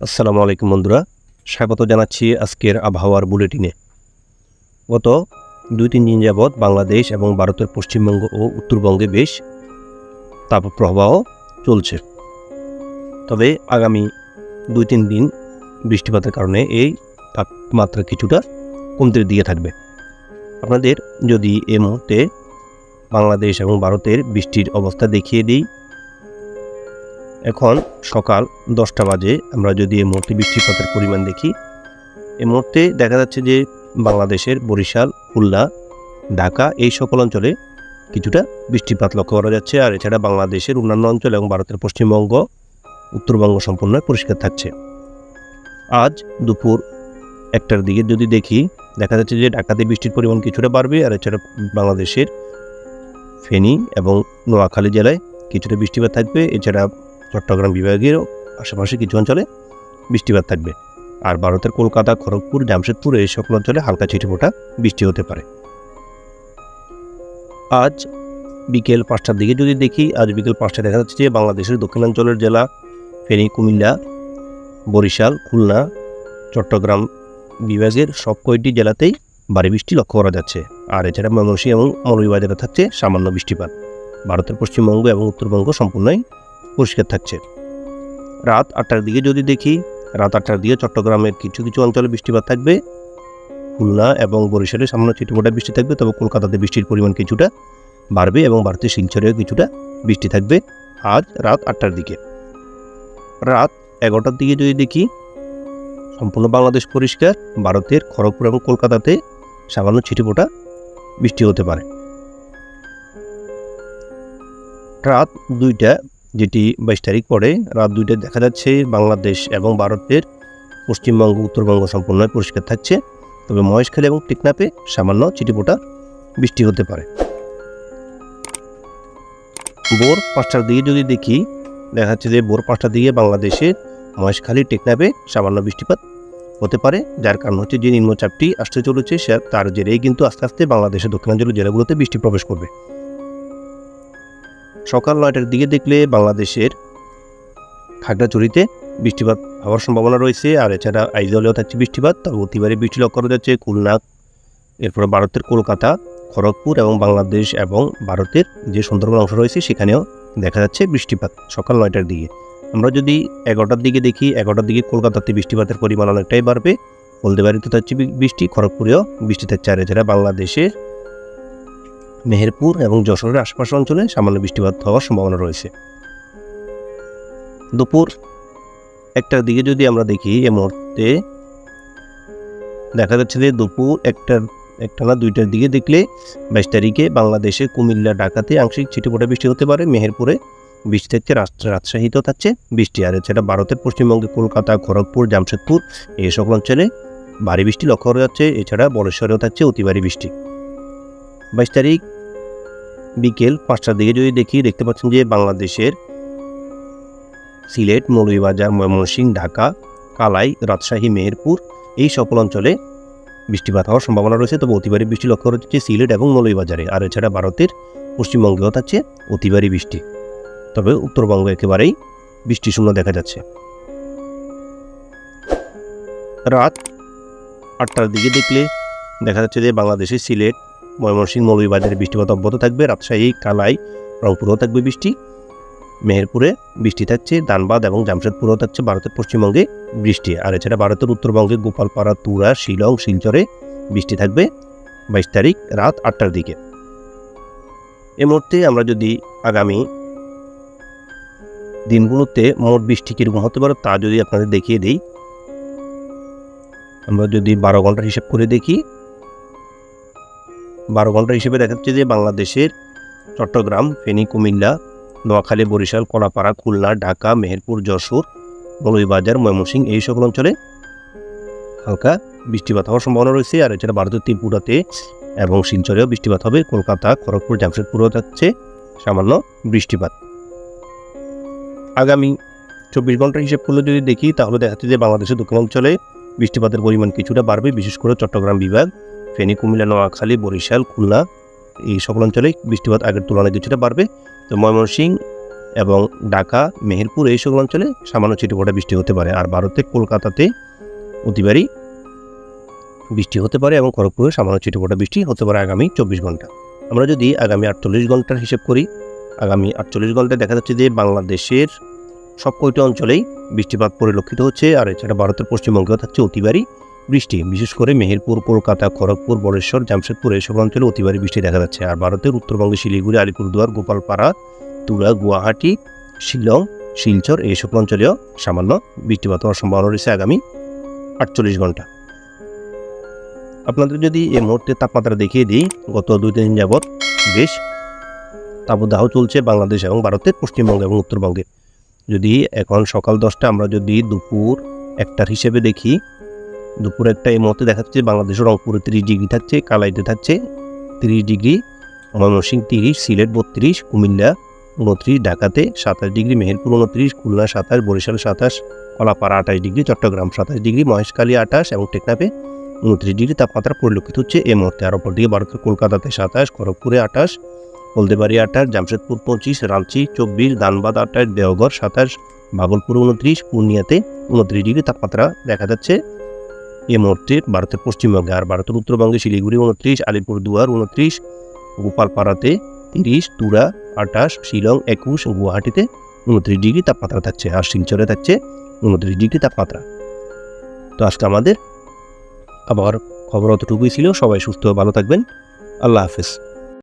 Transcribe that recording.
আসসালামু আলাইকুম বন্ধুরা, স্বাগত জানাচ্ছি আজকের আবহাওয়ার বুলেটিনে। গত ২-৩ দিন যাবৎ বাংলাদেশ এবং ভারতের পশ্চিমবঙ্গ ও উত্তরবঙ্গে বেশ তাপপ্রবাহ চলছে। তবে আগামী ২-৩ দিন বৃষ্টিপাতের কারণে এই তাপমাত্রা কিছুটা কমতে দিকে থাকবে। আপনাদের যদি এই মুহূর্তে বাংলাদেশ এবং ভারতের বৃষ্টির অবস্থা দেখিয়ে দিই, এখন সকাল 10টা বাজে। আমরা যদি এই মুহূর্তে বৃষ্টিপাতের পরিমাণ দেখি, এই মুহূর্তে দেখা যাচ্ছে যে বাংলাদেশের বরিশাল, খুলনা, ঢাকা এই সকল অঞ্চলে কিছুটা বৃষ্টিপাত লক্ষ্য করা যাচ্ছে। আর এছাড়া বাংলাদেশের অন্যান্য অঞ্চল এবং ভারতের পশ্চিমবঙ্গ, উত্তরবঙ্গ সম্পূর্ণ পরিষ্কার থাকছে। আজ দুপুর 1টার দিকে যদি দেখি, দেখা যাচ্ছে যে ঢাকাতে বৃষ্টির পরিমাণ কিছুটা বাড়বে। আর এছাড়া বাংলাদেশের ফেনী এবং নোয়াখালী জেলায় কিছুটা বৃষ্টিপাত থাকবে। এছাড়া চট্টগ্রাম বিভাগের আশেপাশে কিছু অঞ্চলে বৃষ্টিপাত থাকবে। আর ভারতের কলকাতা, খড়গপুর, জামশেদপুর এই সকল অঞ্চলে হালকা ছিটেফোঁটা বৃষ্টি হতে পারে। আজ বিকেল 5টার দিকে যদি দেখি, আজ বিকেল 5টায় দেখা যাচ্ছে যে বাংলাদেশের দক্ষিণাঞ্চলের জেলা ফেনী, কুমিল্লা, বরিশাল, খুলনা, চট্টগ্রাম বিভাগের সব কয়টি জেলাতেই ভারী বৃষ্টি লক্ষ্য করা যাচ্ছে। আর এছাড়া ময়মনসিংহ এবং মৌলভীবাজারে থাকছে সামান্য বৃষ্টিপাত। ভারতের পশ্চিমবঙ্গ এবং উত্তরবঙ্গ সম্পূর্ণই পরিষ্কার থাকছে। রাত 8টার দিকে যদি দেখি, রাত 8টার দিকে চট্টগ্রামের কিছু কিছু অঞ্চলে বৃষ্টিপাত থাকবে। খুলনা এবং বরিশালে সামান্য ছিটেফোঁটা বৃষ্টি থাকবে। তবে কলকাতাতে বৃষ্টির পরিমাণ কিছুটা বাড়বে এবং ভারতের শিলচরেও কিছুটা বৃষ্টি থাকবে আজ রাত 8টার দিকে। রাত 11টার দিকে যদি দেখি, সম্পূর্ণ বাংলাদেশ পরিষ্কার। ভারতের খড়গপুর এবং কলকাতাতে সামান্য ছিটেফোঁটা বৃষ্টি হতে পারে। রাত 2টা, যেটি 22 তারিখ পরে, রাত 2টায় দেখা যাচ্ছে বাংলাদেশ এবং ভারতের পশ্চিমবঙ্গ, উত্তরবঙ্গ সম্পূর্ণ পরিষ্কার থাকছে। তবে মহেশখালী এবং টেকনাফে সামান্য ছিটেফোঁটা বৃষ্টি হতে পারে। ভোর 5টার দিকে যদি দেখি, দেখা যাচ্ছে যে ভোর 5টার দিকে বাংলাদেশের মহেশখালী, টেকনাফে সামান্য বৃষ্টিপাত হতে পারে। যার কারণ হচ্ছে যে নিম্নচাপটি আসতে চলেছে, তার জেরেই কিন্তু আস্তে আস্তে বাংলাদেশের দক্ষিণাঞ্চলের জেলাগুলোতে বৃষ্টি প্রবেশ করবে। সকাল 9টার দিকে দেখলে বাংলাদেশের খাগড়াছড়িতে বৃষ্টিপাত হওয়ার সম্ভাবনা রয়েছে। আর এছাড়া আইজলেও থাকছে বৃষ্টিপাত। তবে অতিবারে বৃষ্টি লক্ষ্য করা যাচ্ছে খুলনা, এরপরে ভারতের কলকাতা, খড়গপুর এবং বাংলাদেশ এবং ভারতের যে সুন্দরবন অংশ রয়েছে সেখানেও দেখা যাচ্ছে বৃষ্টিপাত সকাল 9টার দিকে। আমরা যদি 11টার দিকে দেখি, 11টার দিকে কলকাতাতে বৃষ্টিপাতের পরিমাণ অনেকটাই বাড়বে। হলদিবাড়িতে থাকছে বৃষ্টি, খড়গপুরেও বৃষ্টি থাকছে। আর এছাড়া বাংলাদেশের মেহেরপুর এবং যশোরের আশপাশের অঞ্চলে সামান্য বৃষ্টিপাত হওয়ার সম্ভাবনা রয়েছে। দুপুর 1টার দিকে যদি আমরা দেখি, এই মুহূর্তে দেখা যাচ্ছে যে দুপুর 1টা না 2টার দিকে দেখলে 22 তারিখে বাংলাদেশের কুমিল্লা, ঢাকাতে আংশিক ছিটেফোঁটা বৃষ্টি হতে পারে। মেহেরপুরে বৃষ্টি থাকছে, রাজশাহীতেও থাকছে বৃষ্টি। আর এছাড়া ভারতের পশ্চিমবঙ্গে কলকাতা, খড়গপুর, জামশেদপুর এই সকল অঞ্চলে ভারী বৃষ্টি লক্ষ্য করা যাচ্ছে। এছাড়া বরেশ্বরেও থাকছে অতি ভারী বৃষ্টি। 22 তারিখ বিকেল 5টার দিকে যদি দেখি, দেখতে পাচ্ছেন যে বাংলাদেশের সিলেট, মৌলভীবাজার, ময়মনসিংহ, ঢাকা, কালাই, রাজশাহী, মেহেরপুর এই সকল অঞ্চলে বৃষ্টিপাত হওয়ার সম্ভাবনা রয়েছে। তবে অতিভারী বৃষ্টি লক্ষ্য করা যাচ্ছে সিলেট এবং মৌলভীবাজারে। আর এছাড়া ভারতের পশ্চিমবঙ্গেও থাকছে অতিভারী বৃষ্টি। তবে উত্তরবঙ্গ একেবারেই বৃষ্টিশূন্য দেখা যাচ্ছে। রাত 8টার দিকে দেখলে দেখা যাচ্ছে যে বাংলাদেশের সিলেট, ময়মনসিংহ, মৌলভীবাজারে বৃষ্টিপাত অব্যাহত থাকবে। রাজশাহী, কালাই, রংপুরেও থাকবে বৃষ্টি। মেহেরপুরে বৃষ্টি থাকছে। ধানবাদ এবং জামশেদপুরেও থাকছে ভারতের পশ্চিমবঙ্গে বৃষ্টি। আর এছাড়া ভারতের উত্তরবঙ্গে গোপালপাড়া, তুরা, শিলং, শিলচরে বৃষ্টি থাকবে 22 তারিখ রাত 8টার দিকে। এই মুহূর্তে আমরা যদি আগামী দিনগুলোতে মোট বৃষ্টি কীরকম হতে পারে তা যদি আপনাদের দেখিয়ে দিই, আমরা যদি 12 ঘন্টার হিসাব করে দেখি, 12 ঘন্টার হিসেবে দেখা যাচ্ছে যে বাংলাদেশের চট্টগ্রাম, ফেনী, কুমিল্লা, নোয়াখালী, বরিশাল, কলাপাড়া, খুলনা, ঢাকা, মেহেরপুর, যশোর, মৌলভীবাজার, ময়মনসিংহ এই সকল অঞ্চলে হালকা বৃষ্টিপাত হওয়ার সম্ভাবনা রয়েছে। আর এছাড়া ভারতের ত্রিপুরাতে এবং শিলচরেও বৃষ্টিপাত হবে। কলকাতা, খড়গপুর, জামশেদপুরেও থাকছে সামান্য বৃষ্টিপাত। আগামী 24 ঘন্টার হিসেব করলে যদি দেখি, তাহলে দেখা যাচ্ছে যে বাংলাদেশের দক্ষিণাঞ্চলে বৃষ্টিপাতের পরিমাণ কিছুটা বাড়বে। বিশেষ করে চট্টগ্রাম বিভাগ, ফেনী, কুমিল্লা, নোয়াখালী, বরিশাল, খুলনা এই সকল অঞ্চলে বৃষ্টিপাত আগের তুলনায় কিছুটা বাড়বে। তো ময়মনসিংহ এবং ঢাকা, মেহেরপুর এই সকল অঞ্চলে সামান্য ছিটেফোঁটা বৃষ্টি হতে পারে। আর ভারতে কলকাতাতে অতিবারই বৃষ্টি হতে পারে এবং খড়গপুরে সামান্য ছিটেফোঁটা বৃষ্টি হতে পারে আগামী 24 ঘন্টা। আমরা যদি আগামী 48 ঘন্টার হিসেব করি, আগামী 48 ঘন্টায় দেখা যাচ্ছে যে বাংলাদেশের সব কয়টি অঞ্চলেই বৃষ্টিপাত পরিলক্ষিত হচ্ছে। আর এছাড়া ভারতের পশ্চিমবঙ্গেও থাকছে অতিবারই বৃষ্টি, বিশেষ করে মেহেরপুর, কলকাতা, খড়গপুর, বরেশ্বর, জামশেদপুর এইসব অঞ্চলে অতিবারই বৃষ্টি দেখা যাচ্ছে। আর ভারতের উত্তরবঙ্গে শিলিগুড়ি, আলিপুরদুয়ার, গোপালপাড়া, তুরা, গুয়াহাটি, শিলং, শিলচর এই সকল অঞ্চলেও সামান্য বৃষ্টিপাত হওয়ার সম্ভাবনা রয়েছে আগামী 48 ঘন্টা। আপনাদের যদি এই মুহূর্তে তাপমাত্রা দেখিয়ে দিই, গত 2-3 দিন যাবৎ বেশ তাপদাহ চলছে বাংলাদেশ এবং ভারতের পশ্চিমবঙ্গ এবং উত্তরবঙ্গে। যদি এখন সকাল 10টা, আমরা যদি দুপুর 1টার হিসেবে দেখি, দুপুর 1টা এই মুহূর্তে দেখাচ্ছে বাংলাদেশের রংপুরে 30 ডিগ্রি থাকছে, কালাইতে থাকছে 30 ডিগ্রি, ময়মনসিংহ 30, সিলেট 32, কুমিল্লা 29, ঢাকাতে 27 degree, Meherpur 29, Khulna 27, Barishal 27, Kalapara 28 degree, Chittagong 27 degree, Maheshkhali 28 এবং টেকনাফে 29 ডিগ্রি তাপমাত্রা পরিলক্ষিত হচ্ছে এই মুহূর্তে। আর অপরদিকে ভারতের কলকাতাতে 27, খড়গপুরে 28, হলদিবাড়ি 28, জামশেদপুর 25, রাঁচি 24, ধানবাদ 28, দেওঘর 27, ভাগলপুর 29, পূর্ণিয়াতে 29 ডিগ্রি তাপমাত্রা দেখা যাচ্ছে এই মুহূর্তে ভারতের পশ্চিমবঙ্গে। আর ভারতের উত্তরবঙ্গে শিলিগুড়ি 29, আলিপুরদুয়ার 29, গোপালপাড়াতে 30, তুরা 28, শিলং 21, গুয়াহাটিতে 29 ডিগ্রি তাপমাত্রা থাকছে। আর শিলচরে থাকছে 29 ডিগ্রি তাপমাত্রা। তো আজকে আমাদের আবার খবর অতটুকুই ছিল। সবাই সুস্থ ভালো থাকবেন। আল্লাহ হাফেজ।